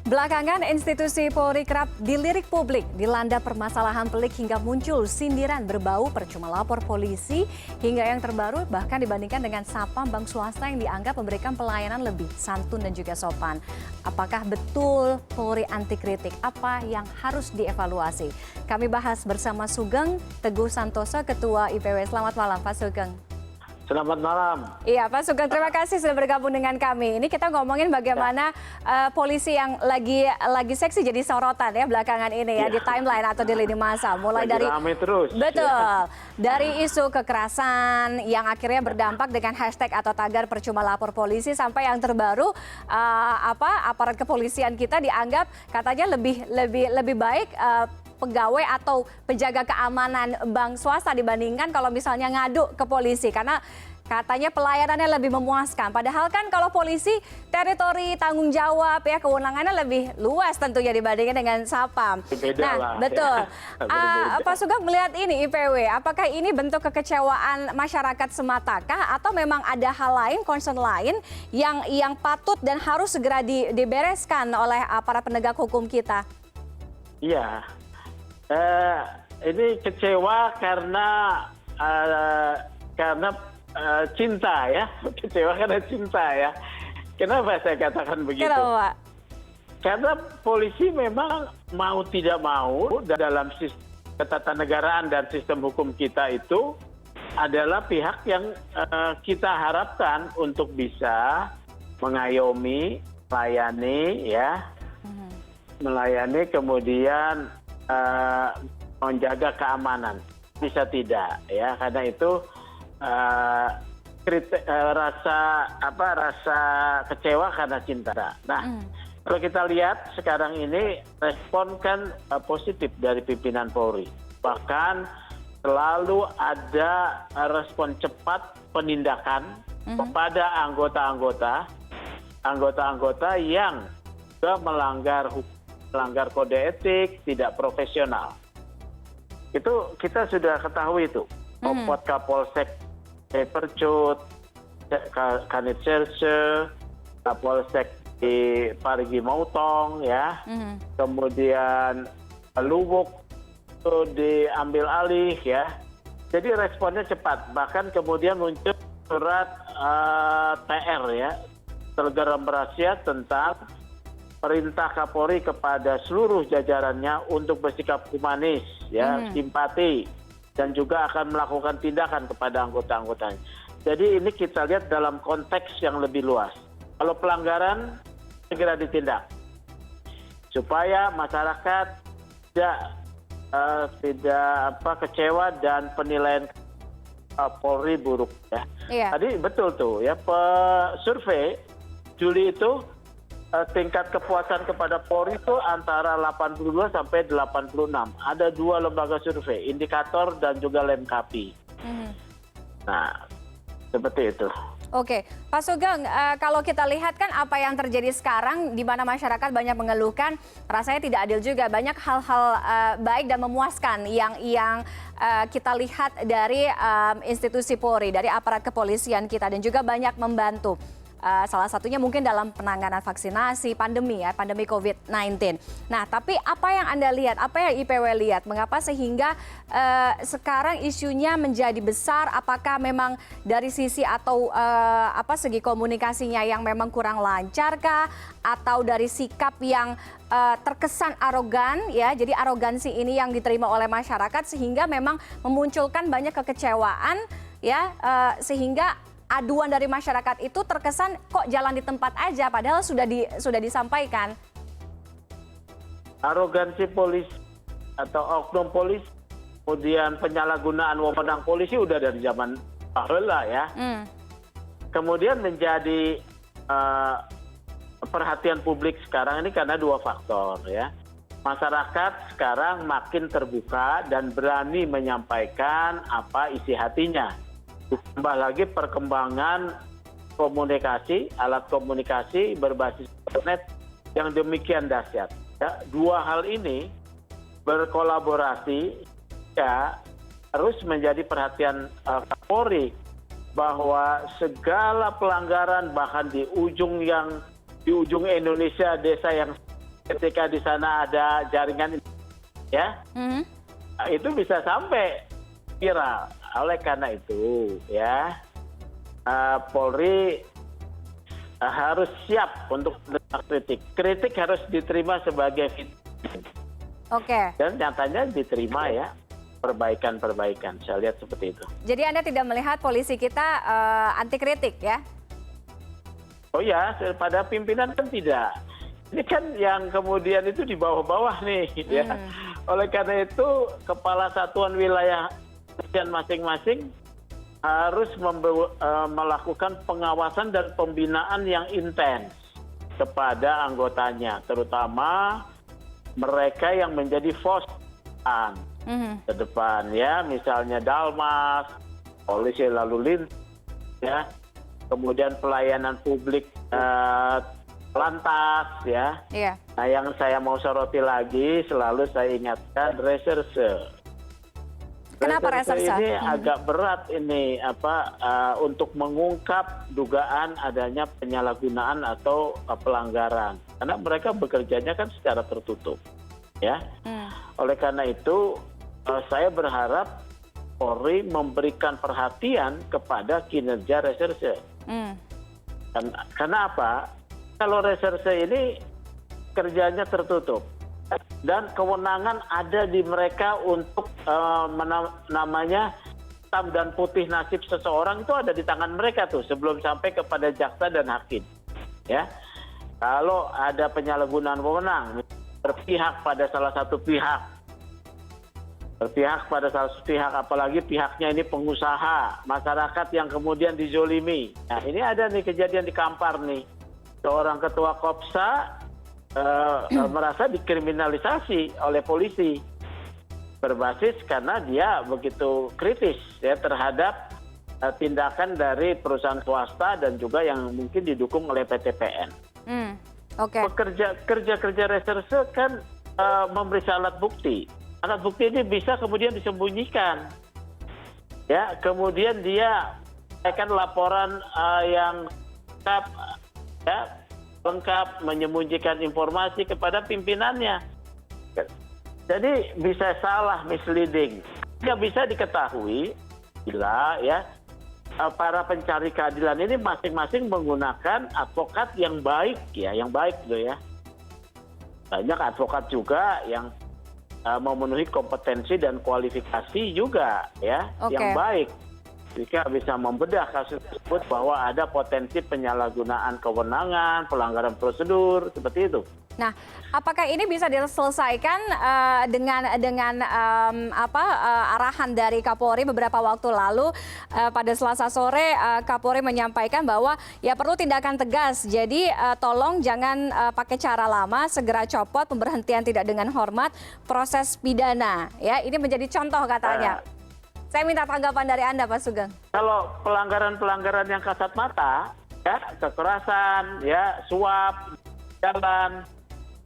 Belakangan, institusi Polri kerap dilirik publik, dilanda permasalahan pelik hingga muncul sindiran berbau percuma lapor polisi, hingga yang terbaru bahkan dibandingkan dengan sapam bank swasta yang dianggap memberikan pelayanan lebih santun dan juga sopan. Apakah betul Polri anti kritik? Apa yang harus dievaluasi? Kami bahas bersama Sugeng Teguh Santoso, Ketua IPW. Selamat malam, Pak Sugeng. Selamat malam. Iya, Pak Sugeng, terima kasih sudah bergabung dengan kami. Ini kita ngomongin bagaimana polisi yang lagi seksi jadi sorotan ya belakangan ini ya, di timeline atau di lini masa. Mulai dari ramai terus. Betul. Dari isu kekerasan yang akhirnya berdampak dengan hashtag atau tagar percuma lapor polisi, sampai yang terbaru aparat kepolisian kita dianggap katanya lebih baik pegawai atau penjaga keamanan bank swasta dibandingkan kalau misalnya ngadu ke polisi, karena katanya pelayanannya lebih memuaskan. Padahal kan kalau polisi teritori tanggung jawab ya, kewenangannya lebih luas tentunya dibandingkan dengan sapam. Beda lah, betul. Ya. Pak Sugeng melihat ini IPW, apakah ini bentuk kekecewaan masyarakat sematakah atau memang ada hal lain, concern lain yang patut dan harus segera dibereskan oleh para penegak hukum kita? Iya. Ini kecewa karena cinta ya, kecewa karena cinta ya. Kenapa saya katakan begitu? Kenapa? Karena polisi memang mau tidak mau dalam sistem ketatanegaraan dan sistem hukum kita itu adalah pihak yang kita harapkan untuk bisa mengayomi, melayani ya, melayani kemudian menjaga keamanan. Bisa tidak ya, karena itu rasa kecewa karena cinta. Nah, kalau kita lihat sekarang ini respon kan positif dari pimpinan Polri. Bahkan selalu ada respon cepat penindakan kepada anggota-anggota yang juga melanggar kode etik, tidak profesional. Itu kita sudah ketahui itu. Kapolsek Percut, Kanit Serse, Kapolsek di Parigi Motong ya, kemudian Luwuk itu diambil alih ya. Jadi responnya cepat. Bahkan kemudian muncul surat TR ya, Telegram Rahasia tentang perintah Kapolri kepada seluruh jajarannya untuk bersikap humanis, ya, simpati, dan juga akan melakukan tindakan kepada anggota-anggotanya. Jadi ini kita lihat dalam konteks yang lebih luas. Kalau pelanggaran segera ditindak, supaya masyarakat tidak kecewa dan penilaian Polri buruk. Ya. Iya. Tadi betul tuh ya, survei Juli itu tingkat kepuasan kepada Polri itu antara 82 sampai 86. Ada dua lembaga survei, Indikator dan juga Lemkapi. Nah, seperti itu. Oke, Pak Sugeng, kalau kita lihat kan apa yang terjadi sekarang, di mana masyarakat banyak mengeluhkan, rasanya tidak adil juga. Banyak hal-hal baik dan memuaskan yang kita lihat dari institusi Polri, dari aparat kepolisian kita, dan juga banyak membantu. Salah satunya mungkin dalam penanganan vaksinasi, pandemi COVID-19. Nah, tapi apa yang Anda lihat, apa yang IPW lihat, mengapa sehingga sekarang isunya menjadi besar? Apakah memang dari sisi atau segi komunikasinya yang memang kurang lancar kah? Atau dari sikap yang terkesan arogan ya? Jadi arogansi ini yang diterima oleh masyarakat sehingga memang memunculkan banyak kekecewaan ya, sehingga aduan dari masyarakat itu terkesan kok jalan di tempat aja, padahal sudah disampaikan. Arogansi polisi atau oknum polisi, kemudian penyalahgunaan wewenang polisi udah dari zaman bahula ya. Kemudian menjadi perhatian publik sekarang ini karena dua faktor ya. Masyarakat sekarang makin terbuka dan berani menyampaikan apa isi hatinya. Ditambah lagi perkembangan komunikasi, alat komunikasi berbasis internet yang demikian dahsyat. Ya, dua hal ini berkolaborasi ya, harus menjadi perhatian Kapolri bahwa segala pelanggaran bahkan di ujung Indonesia, desa yang ketika di sana ada jaringan ya, itu bisa sampai viral. Oleh karena itu ya, Polri harus siap untuk menerima kritik. Kritik harus diterima sebagai feedback. Oke. Dan nyatanya diterima ya, perbaikan-perbaikan. Saya lihat seperti itu. Jadi Anda tidak melihat polisi kita anti kritik ya? Oh ya, pada pimpinan kan tidak. Ini kan yang kemudian itu di bawah-bawah nih, ya. Oleh karena itu, kepala satuan wilayah dan masing-masing harus melakukan pengawasan dan pembinaan yang intens kepada anggotanya, terutama mereka yang menjadi fosan ke depan, ya, misalnya Dalmas, polisi lalu lintas, ya, kemudian pelayanan publik lantas, ya. Iya. Nah, yang saya mau soroti lagi, selalu saya ingatkan reserse. Kenapa reserse? Ini agak berat ini untuk mengungkap dugaan adanya penyalahgunaan atau pelanggaran, karena mereka bekerjanya kan secara tertutup, ya. Oleh karena itu saya berharap Polri memberikan perhatian kepada kinerja reserse. Karena apa? Kalau reserse ini kerjanya tertutup dan kewenangan ada di mereka untuk namanya hitam dan putih nasib seseorang itu ada di tangan mereka tuh sebelum sampai kepada jaksa dan hakim, ya. Kalau ada penyalahgunaan wewenang berpihak pada salah satu pihak, apalagi pihaknya ini pengusaha, masyarakat yang kemudian dizolimi. Nah, ini ada nih kejadian di Kampar nih, seorang ketua Kopsa merasa dikriminalisasi oleh polisi berbasis karena dia begitu kritis ya terhadap tindakan dari perusahaan swasta dan juga yang mungkin didukung oleh PTPN. Oke. Kerja reserse kan memeriksa alat bukti. Alat bukti ini bisa kemudian disembunyikan. Ya, kemudian dia akan laporan yang lengkap, ya, menyembunyikan informasi kepada pimpinannya. Jadi bisa salah, misleading. Ya bisa diketahui bila ya para pencari keadilan ini masing-masing menggunakan advokat yang baik ya, gitu ya. Banyak advokat juga yang memenuhi kompetensi dan kualifikasi juga ya, yang baik. Jika bisa membedah kasus tersebut bahwa ada potensi penyalahgunaan kewenangan, pelanggaran prosedur, seperti itu. Nah, apakah ini bisa diselesaikan dengan arahan dari Kapolri beberapa waktu lalu pada Selasa sore Kapolri menyampaikan bahwa ya perlu tindakan tegas. Jadi tolong jangan pakai cara lama, segera copot pemberhentian tidak dengan hormat, proses pidana. Ya, ini menjadi contoh katanya. Saya minta tanggapan dari Anda, Pak Sugeng. Kalau pelanggaran-pelanggaran yang kasat mata, ya kekerasan, ya suap, jalan,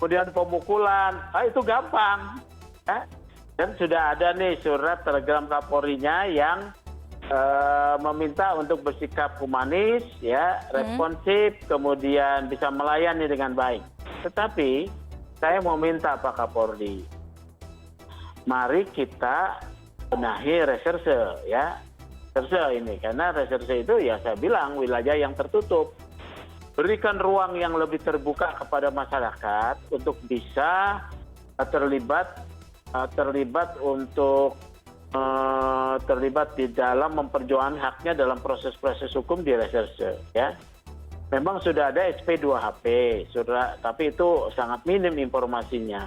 kemudian pemukulan, itu gampang. Ya. Dan sudah ada nih surat telegram Kapolrinya yang meminta untuk bersikap humanis, ya, responsif, kemudian bisa melayani dengan baik. Tetapi saya mau minta Pak Kapolri, mari kita benahi reserse ya, reserse ini, karena reserse itu ya saya bilang wilayah yang tertutup. Berikan ruang yang lebih terbuka kepada masyarakat untuk bisa terlibat di dalam memperjuangkan haknya dalam proses-proses hukum di reserse ya. Memang sudah ada SP 2HP, tapi itu sangat minim informasinya.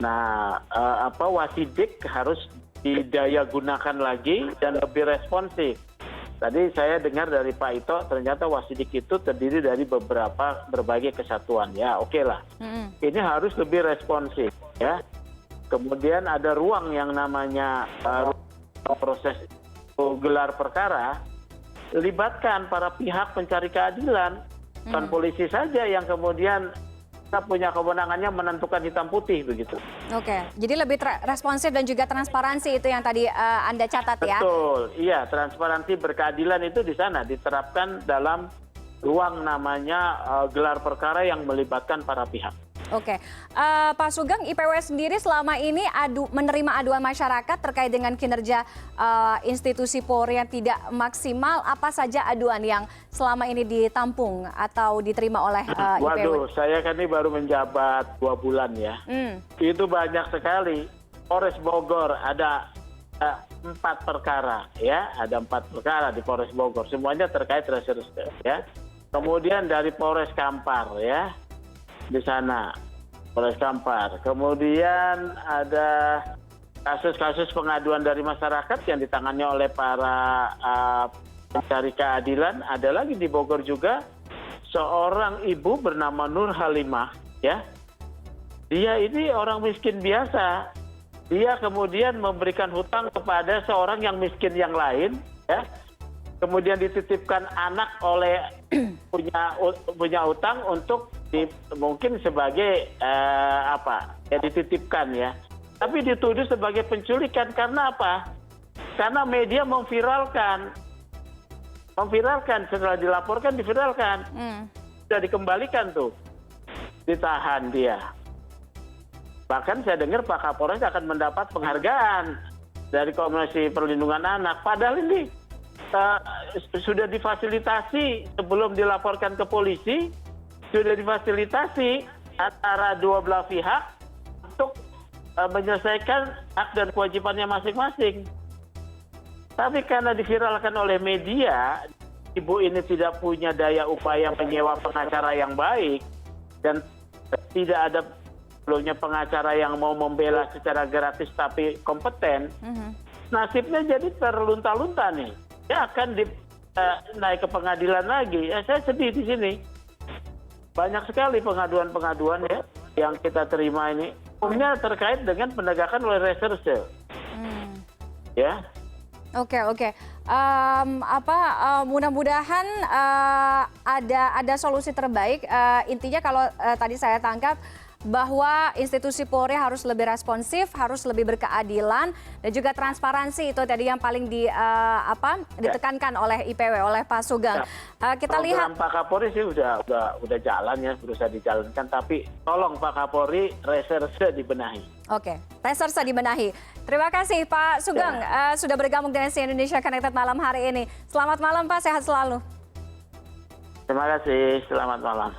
Nah, Wasidik harus didaya gunakan lagi dan lebih responsif. Tadi saya dengar dari Pak Ito, ternyata Wasidik itu terdiri dari berbagai kesatuan. Ya, oke lah. Ini harus lebih responsif, ya. Kemudian ada ruang yang namanya proses gelar perkara, libatkan para pihak pencari keadilan, bukan polisi saja yang kemudian kita punya kewenangannya menentukan hitam putih begitu. Oke, jadi lebih responsif dan juga transparansi itu yang tadi Anda catat ya? Betul, iya, transparansi berkeadilan itu di sana diterapkan dalam ruang namanya gelar perkara yang melibatkan para pihak. Oke, Pak Sugeng, IPW sendiri selama ini menerima aduan masyarakat terkait dengan kinerja institusi Polri yang tidak maksimal. Apa saja aduan yang selama ini ditampung atau diterima oleh IPW? Waduh, saya kan ini baru menjabat 2 bulan ya. Itu banyak sekali. Polres Bogor ada 4 perkara ya, ada 4 perkara di Polres Bogor. Semuanya terkait reserse ya. Kemudian dari Polres Kampar ya. Di sana Polres Kampar. Kemudian ada kasus-kasus pengaduan dari masyarakat yang ditangani oleh para pencari keadilan. Ada lagi di Bogor juga seorang ibu bernama Nur Halimah ya. Dia ini orang miskin biasa. Dia kemudian memberikan hutang kepada seorang yang miskin yang lain ya. Kemudian dititipkan anak oleh punya utang untuk mungkin sebagai dititipkan ya. Tapi dituduh sebagai penculikan karena apa? Karena media memviralkan setelah dilaporkan diviralkan. Sudah dikembalikan tuh, ditahan dia. Bahkan saya dengar Pak Kapolres akan mendapat penghargaan dari Komisi Perlindungan Anak. Padahal ini sudah difasilitasi sebelum dilaporkan ke polisi, sudah difasilitasi antara dua belah pihak untuk menyelesaikan hak dan kewajibannya masing-masing. Tapi karena diviralkan oleh media, ibu ini tidak punya daya upaya menyewa pengacara yang baik dan tidak ada sebelumnya pengacara yang mau membela secara gratis tapi kompeten. Nasibnya jadi terlunta-lunta nih. Dia akan naik ke pengadilan lagi. Saya sedih di sini. Banyak sekali pengaduan-pengaduan ya yang kita terima ini. Umumnya terkait dengan penegakan oleh reserse. Ya. Oke. Mudah-mudahan ada solusi terbaik. Intinya kalau tadi saya tangkap bahwa institusi Polri harus lebih responsif, harus lebih berkeadilan dan juga transparansi, itu tadi yang paling ditekankan oleh IPW, oleh Pak Sugeng. Kita lihat Pak Kapolri sih udah jalan ya, berusaha dijalankan, tapi tolong Pak Kapolri reserse dibenahi. Oke, reserse dibenahi. Terima kasih Pak Sugeng sudah bergabung dengan si Indonesia Connected malam hari ini. Selamat malam Pak, sehat selalu. Terima kasih, selamat malam.